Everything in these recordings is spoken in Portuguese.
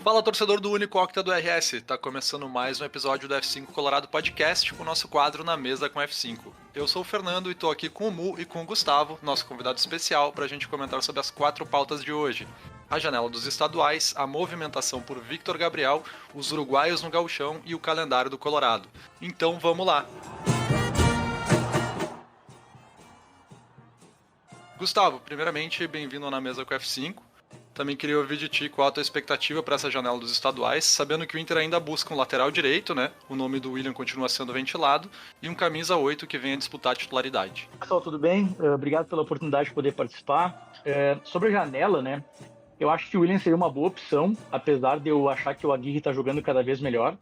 Fala, torcedor do único Octa do RS, tá começando mais um episódio do F5 Colorado Podcast com o nosso quadro Na Mesa com F5. Eu sou o Fernando e tô aqui com o Mu e com o Gustavo, nosso convidado especial, pra gente comentar sobre as 4 pautas de hoje. A janela dos estaduais, a movimentação por Victor Gabriel, os uruguaios no gauchão e o calendário do Colorado. Então vamos lá! Gustavo, primeiramente, bem-vindo ao Na Mesa com F5. Também queria ouvir de ti qual a tua expectativa para essa janela dos estaduais, sabendo que o Inter ainda busca um lateral direito, né? O nome do William continua sendo ventilado, e um camisa 8 que venha disputar a titularidade. Pessoal, tudo bem? Obrigado pela oportunidade de poder participar. Sobre a janela, né? Eu acho que o William seria uma boa opção, apesar de eu achar que o Aguirre está jogando cada vez melhor.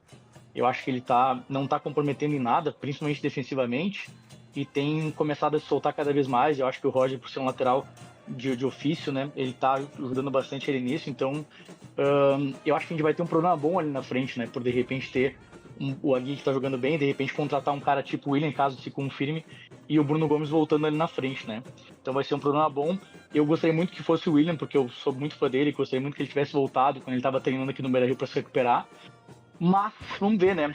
Eu acho que ele não está comprometendo em nada, principalmente defensivamente, e tem começado a se soltar cada vez mais. Eu acho que o Roger, por ser um lateral de ofício, né? Ele tá ajudando bastante ele nisso, então eu acho que a gente vai ter um problema bom ali na frente, né? Por de repente ter o Aguirre que tá jogando bem, de repente contratar um cara tipo o William, caso se confirme, e o Bruno Gomes voltando ali na frente, né? Então vai ser um problema bom. Eu gostaria muito que fosse o William, porque eu sou muito fã dele, gostaria muito que ele tivesse voltado quando ele tava treinando aqui no Beira-Rio para se recuperar. Mas vamos ver, né?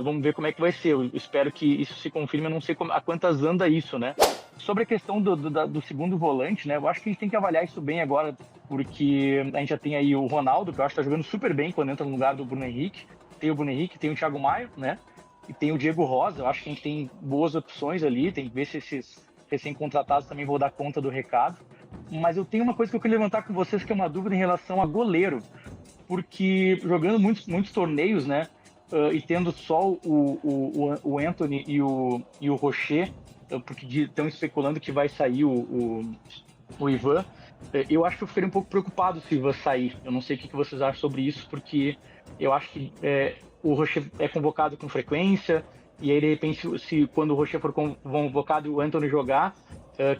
Vamos ver como é que vai ser. Eu espero que isso se confirme. Eu não sei a quantas anda isso, né? Sobre a questão do segundo volante, né? Eu acho que a gente tem que avaliar isso bem agora, porque a gente já tem aí o Ronaldo, que eu acho que tá jogando super bem quando entra no lugar do Bruno Henrique. Tem o Bruno Henrique, tem o Thiago Maia, né? E tem o Diego Rosa. Eu acho que a gente tem boas opções ali. Tem que ver se esses recém-contratados também vão dar conta do recado. Mas eu tenho uma coisa que eu queria levantar com vocês, que é uma dúvida em relação a goleiro. Porque jogando muitos torneios, né? E tendo só o Anthony e o Rocher, porque estão especulando que vai sair o Ivan, eu acho que eu ficaria um pouco preocupado se o Ivan sair. Eu não sei o que vocês acham sobre isso, porque eu acho que o Rocher é convocado com frequência, e aí de repente, quando o Rocher for convocado e o Anthony jogar,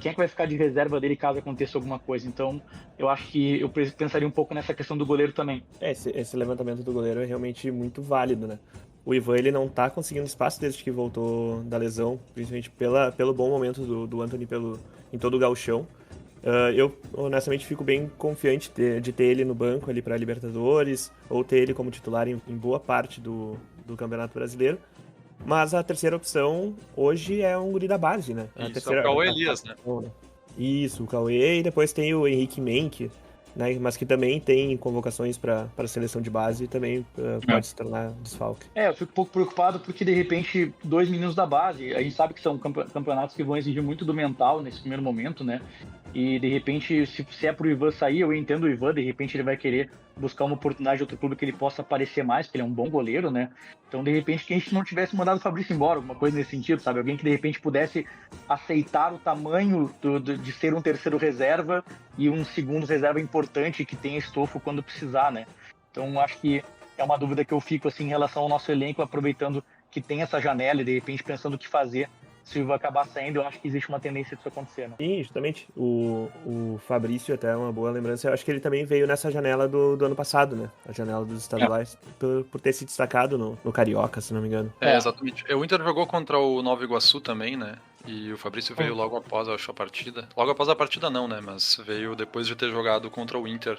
quem é que vai ficar de reserva dele caso aconteça alguma coisa? Então, eu acho que eu pensaria um pouco nessa questão do goleiro também. Esse levantamento do goleiro é realmente muito válido, né? O Ivan, ele não tá conseguindo espaço desde que voltou da lesão, principalmente pelo bom momento do Anthony em todo o gauchão. Eu, honestamente, fico bem confiante de ter ele no banco ali para Libertadores, ou ter ele como titular em boa parte do Campeonato Brasileiro. Mas a terceira opção hoje é um guri da base, né? Isso, é o Cauê Elias, né? Isso, o Cauê, e depois tem o Henrique Menck, né? Mas que também tem convocações para a seleção de base e também pode se tornar desfalque. Eu fico um pouco preocupado porque, de repente, 2 meninos da base, a gente sabe que são campeonatos que vão exigir muito do mental nesse primeiro momento, né? E, de repente, se é pro Ivan sair, eu entendo o Ivan, de repente ele vai querer buscar uma oportunidade de outro clube que ele possa aparecer mais, porque ele é um bom goleiro, né? Então, de repente, que a gente não tivesse mandado o Fabrício embora, alguma coisa nesse sentido, sabe? Alguém que, de repente, pudesse aceitar o tamanho de ser um terceiro reserva e um segundo reserva importante que tenha estofo quando precisar, né? Então, acho que é uma dúvida que eu fico, assim, em relação ao nosso elenco, aproveitando que tem essa janela e, de repente, pensando o que fazer. Se vai acabar saindo, eu acho que existe uma tendência disso acontecer, né? Sim, justamente. O Fabrício, até é uma boa lembrança, eu acho que ele também veio nessa janela do ano passado, né? A janela dos estaduais, por ter se destacado no Carioca, se não me engano. Exatamente. O Inter jogou contra o Nova Iguaçu também, né? E o Fabrício veio logo após, acho, a partida. Logo após a partida não, né? Mas veio depois de ter jogado contra o Inter.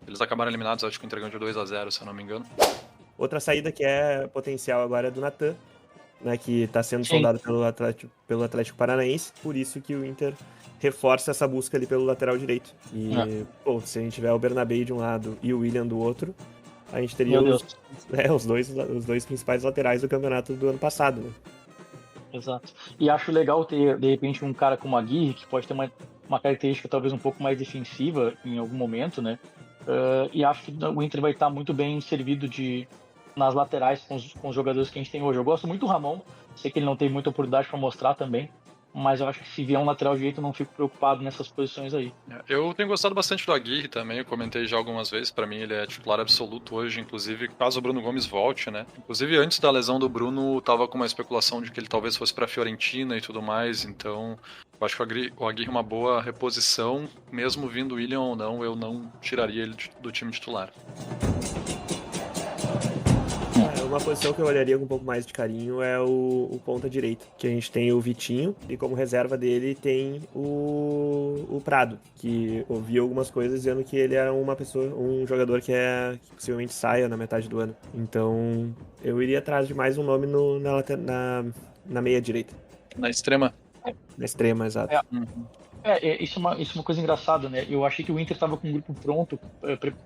Eles acabaram eliminados, acho que entregando de 2-0, se eu não me engano. Outra saída que é potencial agora é do Natan, né, que está sendo sondado pelo Atlético Paranaense, por isso que o Inter reforça essa busca ali pelo lateral direito. E, se a gente tiver o Bernabé de um lado e o William do outro, a gente teria os dois principais laterais do campeonato do ano passado, né? Exato. E acho legal ter, de repente, um cara como a Aguirre, que pode ter uma característica talvez um pouco mais defensiva em algum momento, né? E acho que o Inter vai estar muito bem servido nas laterais com os jogadores que a gente tem hoje. Eu gosto muito do Ramon, sei que ele não tem muita oportunidade para mostrar também, mas eu acho que se vier um lateral direito eu não fico preocupado nessas posições aí. Eu tenho gostado bastante do Aguirre também, eu comentei já algumas vezes, pra mim ele é titular absoluto hoje, inclusive caso o Bruno Gomes volte, né? Inclusive antes da lesão do Bruno, tava com uma especulação de que ele talvez fosse pra Fiorentina e tudo mais, então eu acho que o Aguirre é uma boa reposição, mesmo vindo o William ou não, eu não tiraria ele do time titular. Uma posição que eu olharia com um pouco mais de carinho é o ponta direito, que a gente tem o Vitinho, e como reserva dele tem o Prado, que ouvi algumas coisas dizendo que ele é um jogador que possivelmente saia na metade do ano. Então, eu iria atrás de mais um nome na meia direita. Na extrema? Na extrema, exato. Isso é uma coisa engraçada, né? Eu achei que o Inter estava com o grupo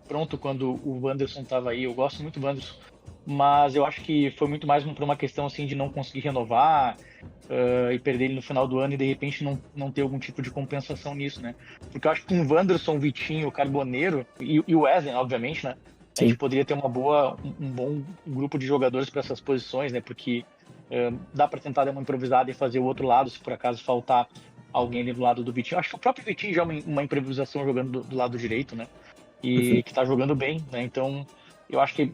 pronto quando o Wanderson estava aí. Eu gosto muito do Wanderson, mas eu acho que foi muito mais por uma questão assim de não conseguir renovar e perder ele no final do ano e de repente não ter algum tipo de compensação nisso, né? Porque eu acho que com o Wanderson, o Vitinho, o Carboneiro e o Wesley, obviamente, né? A gente poderia ter um bom grupo de jogadores para essas posições, né? Porque dá para tentar dar uma improvisada e fazer o outro lado, se por acaso faltar alguém ali do lado do Vitinho. Acho que o próprio Vitinho já é uma improvisação jogando do lado direito, né? E que tá jogando bem, né? Então, eu acho que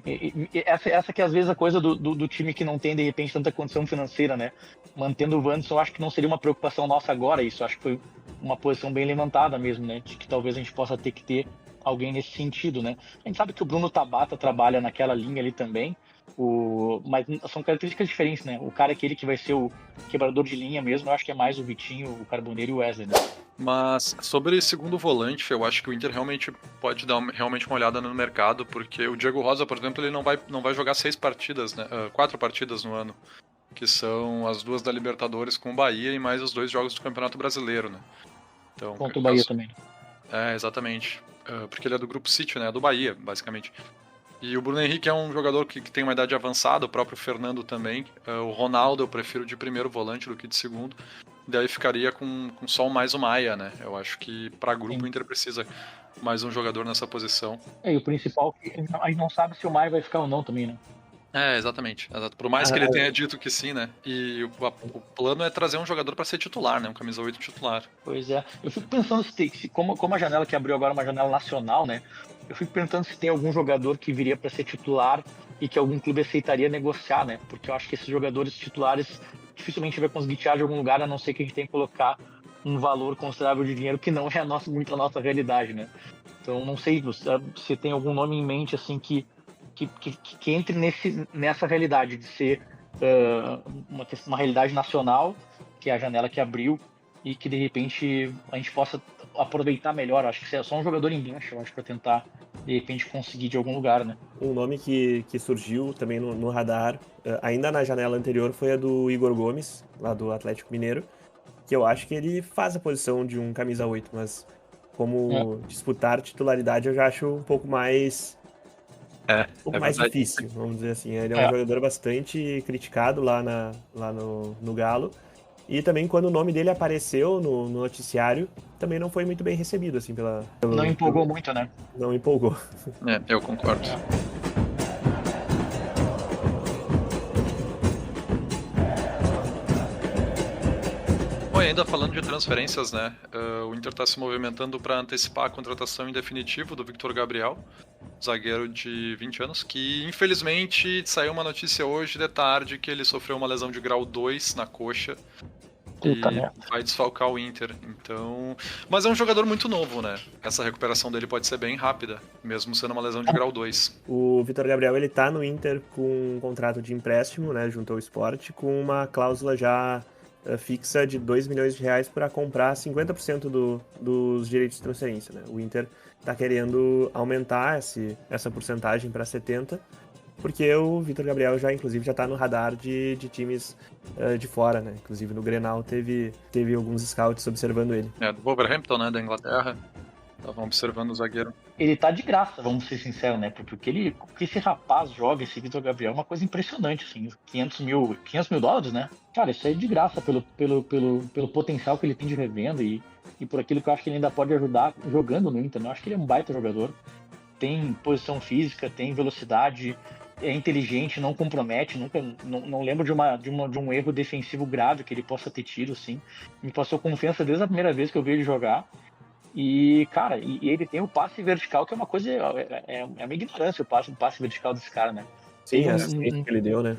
essa que é às vezes a coisa do time que não tem, de repente, tanta condição financeira, né? Mantendo o Wanderson, eu acho que não seria uma preocupação nossa agora isso. Eu acho que foi uma posição bem levantada mesmo, né? De que talvez a gente possa ter que ter alguém nesse sentido, né? A gente sabe que o Bruno Tabata trabalha naquela linha ali também, mas são características diferentes, né? O cara aquele que vai ser o quebrador de linha mesmo, eu acho que é mais o Vitinho, o Carboneiro e o Wesley, né? Mas sobre segundo volante, eu acho que o Inter realmente pode dar realmente uma olhada no mercado, porque o Diego Rosa, por exemplo, ele não vai jogar 6 partidas, né? 4 partidas no ano, que são as 2 da Libertadores com o Bahia e mais os 2 jogos do Campeonato Brasileiro, né? Então, contra o Bahia também. Exatamente. Porque ele é do Grupo City, né? Do Bahia, basicamente. E o Bruno Henrique é um jogador que tem uma idade avançada, o próprio Fernando também. O Ronaldo eu prefiro de primeiro volante do que de segundo. Daí ficaria com só mais o Maia, né? Eu acho que para grupo o Inter precisa mais um jogador nessa posição. E o principal é que a gente não sabe se o Maia vai ficar ou não também, né? Exatamente. Por mais que ele tenha dito que sim, né? E o plano é trazer um jogador para ser titular, né? Um camisa 8 titular. Pois é. Eu fico pensando como a janela que abriu agora é uma janela nacional, né? Eu fico pensando se tem algum jogador que viria para ser titular e que algum clube aceitaria negociar, né? Porque eu acho que esses jogadores titulares dificilmente vai conseguir tirar de algum lugar, a não ser que a gente tenha que colocar um valor considerável de dinheiro que não é muito a nossa realidade, né? Então, não sei se tem algum nome em mente, assim, que entre nessa realidade de ser uma realidade nacional, que é a janela que abriu, e que, de repente, a gente possa aproveitar melhor. Acho que é só um jogador em gancho, eu acho, para tentar, de repente, conseguir de algum lugar, né? Um nome que surgiu também no radar, ainda na janela anterior, foi a do Igor Gomes, lá do Atlético Mineiro, que eu acho que ele faz a posição de um camisa 8, mas como disputar titularidade eu já acho um pouco mais mais difícil, vamos dizer assim. Ele é um jogador bastante criticado lá no Galo. E também quando o nome dele apareceu no noticiário, também não foi muito bem recebido, assim, Não empolgou muito, né? Não empolgou. Eu concordo. Bom, e ainda falando de transferências, né? O Inter está se movimentando para antecipar a contratação em definitivo do Victor Gabriel, zagueiro de 20 anos, que infelizmente saiu uma notícia hoje de tarde que ele sofreu uma lesão de grau 2 na coxa. Puta, e vai desfalcar o Inter. Então, mas é um jogador muito novo, né? Essa recuperação dele pode ser bem rápida, mesmo sendo uma lesão de grau 2. O Vitor Gabriel, ele tá no Inter com um contrato de empréstimo, né, junto ao Sport, com uma cláusula já fixa de 2 milhões de reais para comprar 50% dos direitos de transferência, né? O Inter tá querendo aumentar essa porcentagem para 70%, porque o Vitor Gabriel inclusive já tá no radar de times de fora, né? Inclusive no Grenal teve alguns scouts observando ele. Do Wolverhampton, né, da Inglaterra. Estavam observando o zagueiro. Ele tá de graça, vamos ser sinceros, né? Porque esse rapaz joga, esse Vitor Gabriel, é uma coisa impressionante, assim. 500 mil dólares, né? Cara, isso aí é de graça pelo potencial que ele tem de revenda e por aquilo que eu acho que ele ainda pode ajudar jogando no Inter, né? Eu acho que ele é um baita jogador. Tem posição física, tem velocidade, é inteligente, não compromete, não lembro de um erro defensivo grave que ele possa ter tido, assim. Me passou confiança desde a primeira vez que eu vi ele jogar. E, cara, ele tem o passe vertical, que é uma coisa, é uma ignorância o passe vertical desse cara, né? Sim, a assistência que ele deu, né?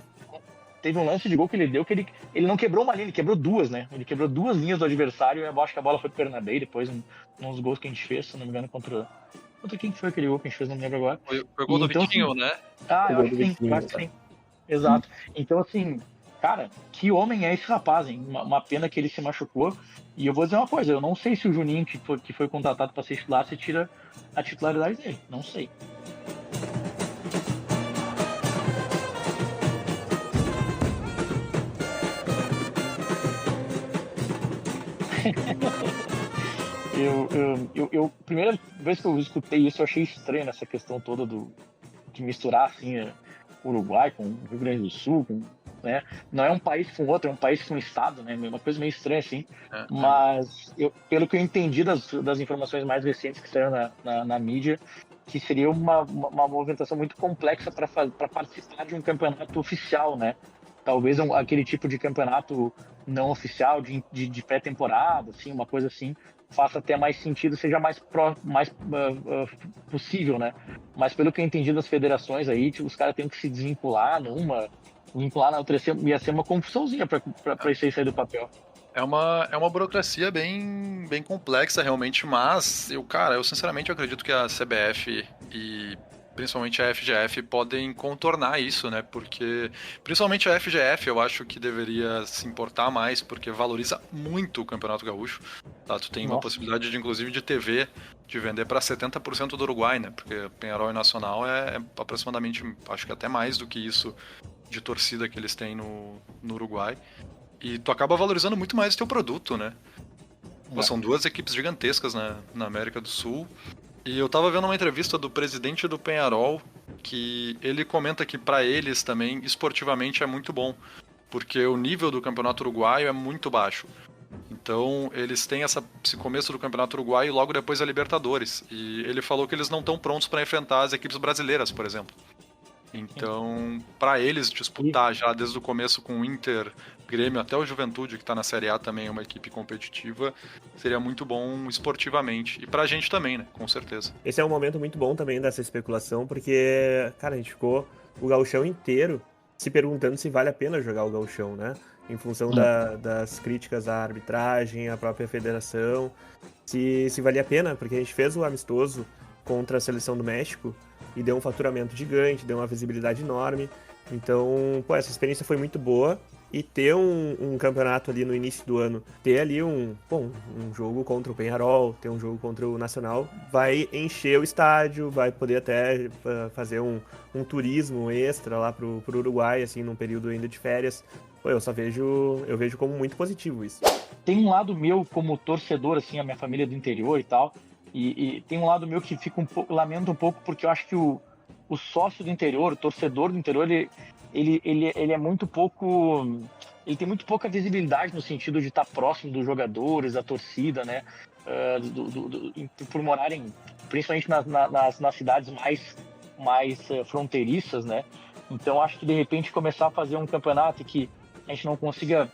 Teve um lance de gol que ele deu, que ele não quebrou uma linha, ele quebrou duas, né? Ele quebrou 2 linhas do adversário, e eu acho que a bola foi pro Bernabé, depois nos gols que a gente fez, se não me engano, contra quem foi aquele gol que a gente fez, não me lembro agora. Foi o gol do Vitinho, né? Eu acho que sim. Exato. Então, assim, cara, que homem é esse rapaz, hein? Uma pena que ele se machucou. E eu vou dizer uma coisa, eu não sei se o Juninho, que foi contratado para ser titular, se tira a titularidade dele. Não sei. Primeira vez que eu escutei isso, eu achei estranho essa questão toda de misturar assim, Uruguai com Rio Grande do Sul, né? Não é um país com outro, é um país com um estado, né? Uma coisa meio estranha assim. Mas pelo que eu entendi das informações mais recentes que saíram na mídia, que seria uma movimentação muito complexa para participar de um campeonato oficial, né? Talvez aquele tipo de campeonato não oficial de pré-temporada, assim, uma coisa assim, faça até mais sentido, seja mais possível, né? Mas pelo que eu entendi das federações aí, tipo, os caras têm que se vincular na outra, ia ser uma confusãozinha para isso aí sair do papel. É uma burocracia bem complexa, realmente, mas eu sinceramente acredito que a CBF e principalmente a FGF podem contornar isso, né? Porque, principalmente a FGF, eu acho que deveria se importar mais, porque valoriza muito o Campeonato Gaúcho. Tá? Tu tem uma possibilidade, inclusive, de TV, de vender para 70% do Uruguai, né? Porque Peñarol e Nacional é aproximadamente, acho que até mais do que isso, de torcida que eles têm no Uruguai. E tu acaba valorizando muito mais o teu produto, né? São duas equipes gigantescas na América do Sul. E eu tava vendo uma entrevista do presidente do Peñarol, que ele comenta que para eles também, esportivamente, é muito bom. Porque o nível do campeonato uruguaio é muito baixo. Então, eles têm esse começo do campeonato uruguaio e logo depois a Libertadores. E ele falou que eles não estão prontos para enfrentar as equipes brasileiras, por exemplo. Então, para eles disputar já desde o começo com o Inter, Grêmio, até o Juventude, que está na Série A também, é uma equipe competitiva, seria muito bom esportivamente. E pra gente também, né? Com certeza. Esse é um momento muito bom também dessa especulação, porque, cara, a gente ficou o gauchão inteiro se perguntando se vale a pena jogar o gauchão, né? Em função das críticas à arbitragem, à própria federação, se valia a pena, porque a gente fez o amistoso contra a seleção do México e deu um faturamento gigante, deu uma visibilidade enorme. Então, essa experiência foi muito boa. E ter um campeonato ali no início do ano, ter ali um jogo contra o Peñarol, ter um jogo contra o Nacional, vai encher o estádio, vai poder até fazer um turismo extra lá pro Uruguai, assim, num período ainda de férias. Eu vejo como muito positivo isso. Tem um lado meu como torcedor, assim, a minha família é do interior e tal, e tem um lado meu que fica lamento um pouco, porque eu acho que o sócio do interior, o torcedor do interior, ele é muito pouco, ele tem muito pouca visibilidade no sentido de estar próximo dos jogadores, da torcida, né? Por morarem principalmente nas cidades mais fronteiriças, né? Então acho que de repente começar a fazer um campeonato que a gente não consiga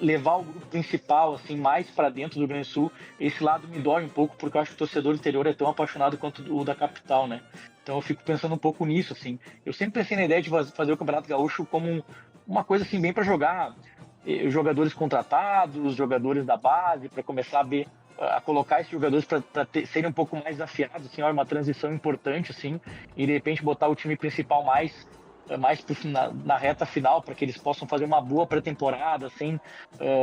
levar o grupo principal assim mais para dentro do Rio Grande do Sul, esse lado me dói um pouco, porque eu acho que o torcedor do interior é tão apaixonado quanto o da capital, né? Então eu fico pensando um pouco nisso, assim. Eu sempre pensei na ideia de fazer o Campeonato Gaúcho como uma coisa assim bem para jogar jogadores contratados, jogadores da base, para começar a colocar esses jogadores para serem um pouco mais desafiados, assim, uma transição importante, assim, e de repente botar o time principal mais na reta final, para que eles possam fazer uma boa pré-temporada, sem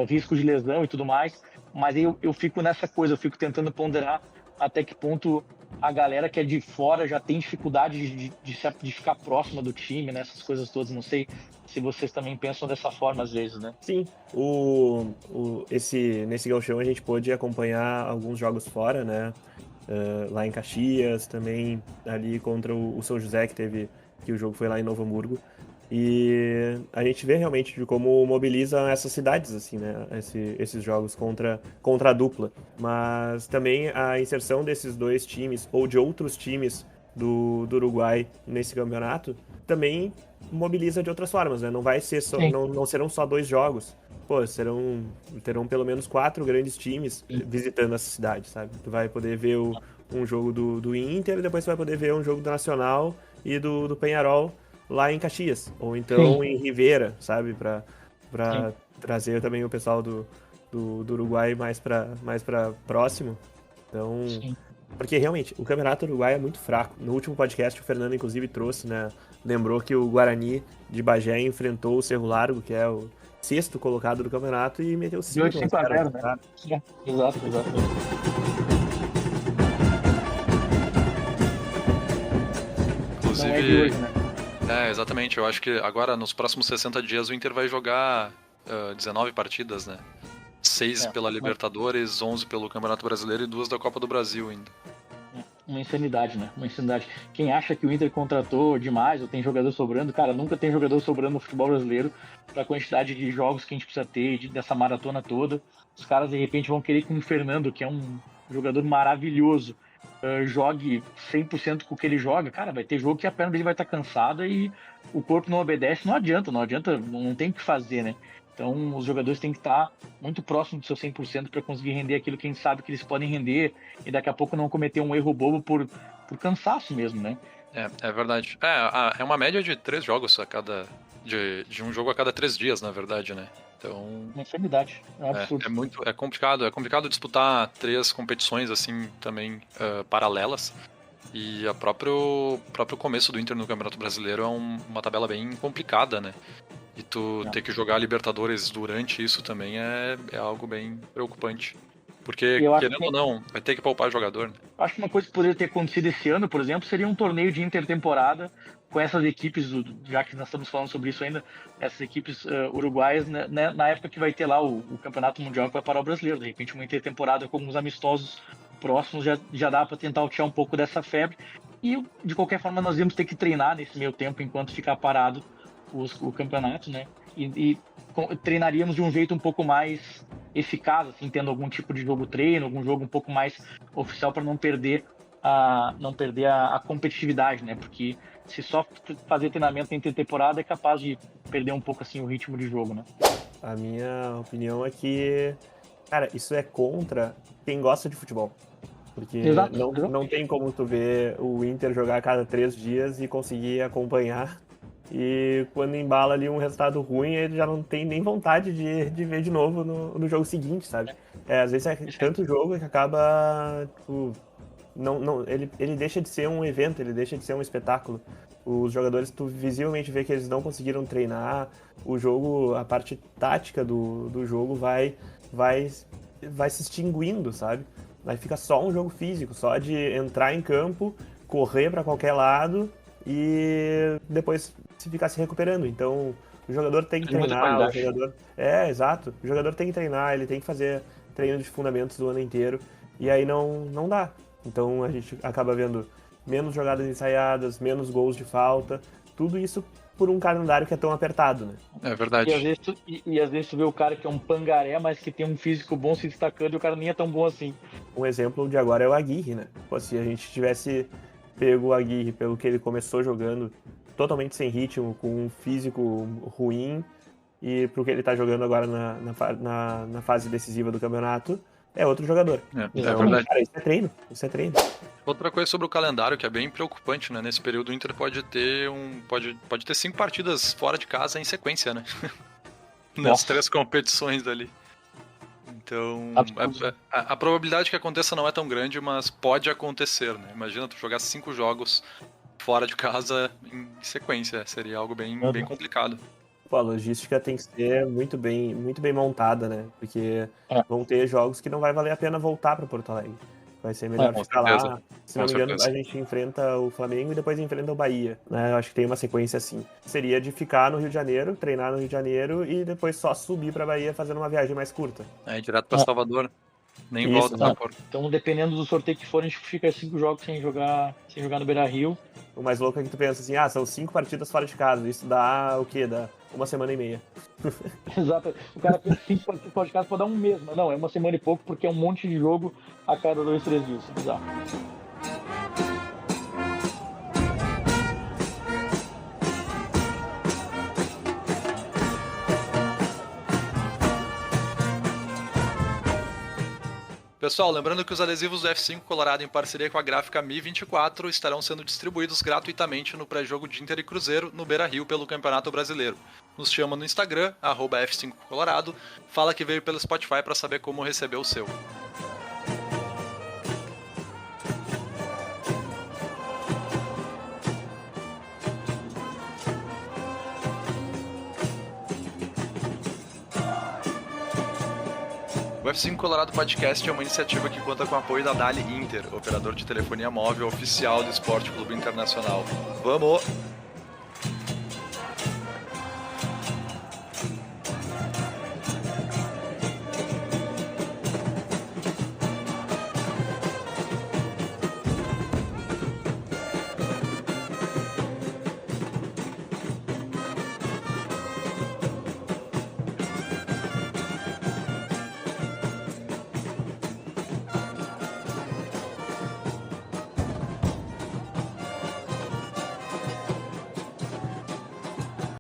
risco de lesão e tudo mais. Mas eu fico nessa coisa, eu fico tentando ponderar até que ponto a galera que é de fora já tem dificuldade de ficar próxima do time, né? Essas coisas todas. Não sei se vocês também pensam dessa forma às vezes, né? Sim, nesse gauchão a gente pôde acompanhar alguns jogos fora, né? Lá em Caxias, também ali contra o São José, que o jogo foi lá em Novo Hamburgo. E a gente vê realmente de como mobilizam essas cidades, assim, né? Esses jogos contra a dupla. Mas também a inserção desses dois times, ou de outros times do Uruguai nesse campeonato, também mobiliza de outras formas, né? Não vai ser não serão só 2 jogos. Terão pelo menos 4 grandes times visitando essa cidade, sabe? Tu vai poder ver um jogo do Inter, e depois tu vai poder ver um jogo do Nacional e do Peñarol lá em Caxias, ou então em Rivera, sabe, para trazer também o pessoal do Uruguai mais para próximo. Então, Porque realmente, o campeonato uruguaio é muito fraco. No último podcast, o Fernando, inclusive, trouxe, né? Lembrou que o Guarani de Bagé enfrentou o Cerro Largo, que é o sexto colocado do campeonato, e meteu Deu de 5 5 a 0, né? cara. Exato. Não é de Inclusive, hoje, né? exatamente. Eu acho que agora, nos próximos 60 dias, o Inter vai jogar 19 partidas, né? 6 pela Libertadores, 11 pelo Campeonato Brasileiro e 2 da Copa do Brasil ainda. Uma insanidade, né? Uma insanidade. Quem acha que o Inter contratou demais ou tem jogador sobrando, cara, nunca tem jogador sobrando no futebol brasileiro para a quantidade de jogos que a gente precisa ter, dessa maratona toda. Os caras, de repente, vão querer que o Fernando, que é um jogador maravilhoso, jogue 100% com o que ele joga. Cara, vai ter jogo que a perna dele vai estar cansada e o corpo não obedece, não adianta, não tem o que fazer, né? Então, os jogadores têm que estar muito próximos do seu 100% para conseguir render aquilo que a gente sabe que eles podem render e daqui a pouco não cometer um erro bobo por cansaço mesmo, né? É verdade. É uma média de 3 jogos a cada... De um jogo a cada 3 dias, na verdade, né? Então... Uma insanidade. É um absurdo. É complicado. É complicado disputar 3 competições, assim, também paralelas. E o próprio começo do Inter no Campeonato Brasileiro é uma tabela bem complicada, né? E tu ter que jogar Libertadores durante isso também é algo bem preocupante. Porque, querendo ou não, vai ter que poupar jogador. Né? Acho que uma coisa que poderia ter acontecido esse ano, por exemplo, seria um torneio de intertemporada com essas equipes, já que nós estamos falando sobre isso ainda, essas equipes uruguaias, né, na época que vai ter lá o Campeonato Mundial que vai parar o brasileiro. De repente, uma intertemporada com alguns amistosos próximos já dá para tentar tirar um pouco dessa febre. E, de qualquer forma, nós íamos ter que treinar nesse meio tempo enquanto ficar parado o campeonato, né? E treinaríamos de um jeito um pouco mais eficaz, assim, tendo algum tipo de jogo treino, algum jogo um pouco mais oficial para não perder a competitividade, né? Porque se só fazer treinamento entre temporada é capaz de perder um pouco assim o ritmo de jogo, né? A minha opinião é que, cara, isso é contra quem gosta de futebol. Porque não tem como tu ver o Inter jogar a cada 3 dias e conseguir acompanhar. E quando embala ali um resultado ruim, ele já não tem nem vontade de ver de novo no jogo seguinte, sabe? Às vezes é tanto jogo que acaba, tipo, ele deixa de ser um evento, ele deixa de ser um espetáculo. Os jogadores, tu visivelmente vê que eles não conseguiram treinar, o jogo, a parte tática do jogo vai se extinguindo, sabe? Aí fica só um jogo físico, só de entrar em campo, correr para qualquer lado e depois se ficar se recuperando. Então, o jogador tem que treinar, exato. O jogador tem que treinar, ele tem que fazer treino de fundamentos do ano inteiro e aí não dá. Então, a gente acaba vendo menos jogadas ensaiadas, menos gols de falta, tudo isso por um calendário que é tão apertado, né? É verdade. E às vezes tu vê o cara que é um pangaré, mas que tem um físico bom se destacando e o cara nem é tão bom assim. Um exemplo de agora é o Aguirre, né? Pô, se a gente tivesse pego o Aguirre pelo que ele começou jogando, totalmente sem ritmo, com um físico ruim, e pro que ele tá jogando agora na fase decisiva do campeonato, é outro jogador. É verdade. Cara, isso é treino. Outra coisa sobre o calendário que é bem preocupante, né? Nesse período o Inter pode ter 5 partidas fora de casa em sequência, né? Nas 3 competições ali. Então, a probabilidade que aconteça não é tão grande, mas pode acontecer, né? Imagina tu jogar 5 jogos fora de casa em sequência, seria algo bem complicado. Pô, a logística tem que ser muito bem montada, né? Porque vão ter jogos que não vai valer a pena voltar para Porto Alegre. Vai ser melhor ficar lá. Se não me engano, a gente enfrenta o Flamengo e depois enfrenta o Bahia, né? Eu acho que tem uma sequência assim. Seria de ficar no Rio de Janeiro, treinar no Rio de Janeiro e depois só subir pra Bahia fazendo uma viagem mais curta. Direto pra Salvador. Nem volta pra Porto. Então, dependendo do sorteio que for, a gente fica 5 jogos sem jogar no Beira-Rio. O mais louco é que tu pensa assim, são 5 partidas fora de casa. Isso dá o quê? Dá 1 semana e meia. Exato. O cara pensa 5 partidas fora de casa pode dar um mês, mas não, é 1 semana e pouco, porque é um monte de jogo a cada 2, 3 dias. Bizarro. Pessoal, lembrando que os adesivos do F5 Colorado em parceria com a gráfica Mi24 estarão sendo distribuídos gratuitamente no pré-jogo de Inter e Cruzeiro no Beira-Rio pelo Campeonato Brasileiro. Nos chama no Instagram, @F5 Colorado, fala que veio pelo Spotify para saber como receber o seu. O F5 Colorado Podcast é uma iniciativa que conta com o apoio da Dali Inter, operador de telefonia móvel oficial do Esporte Clube Internacional. Vamos!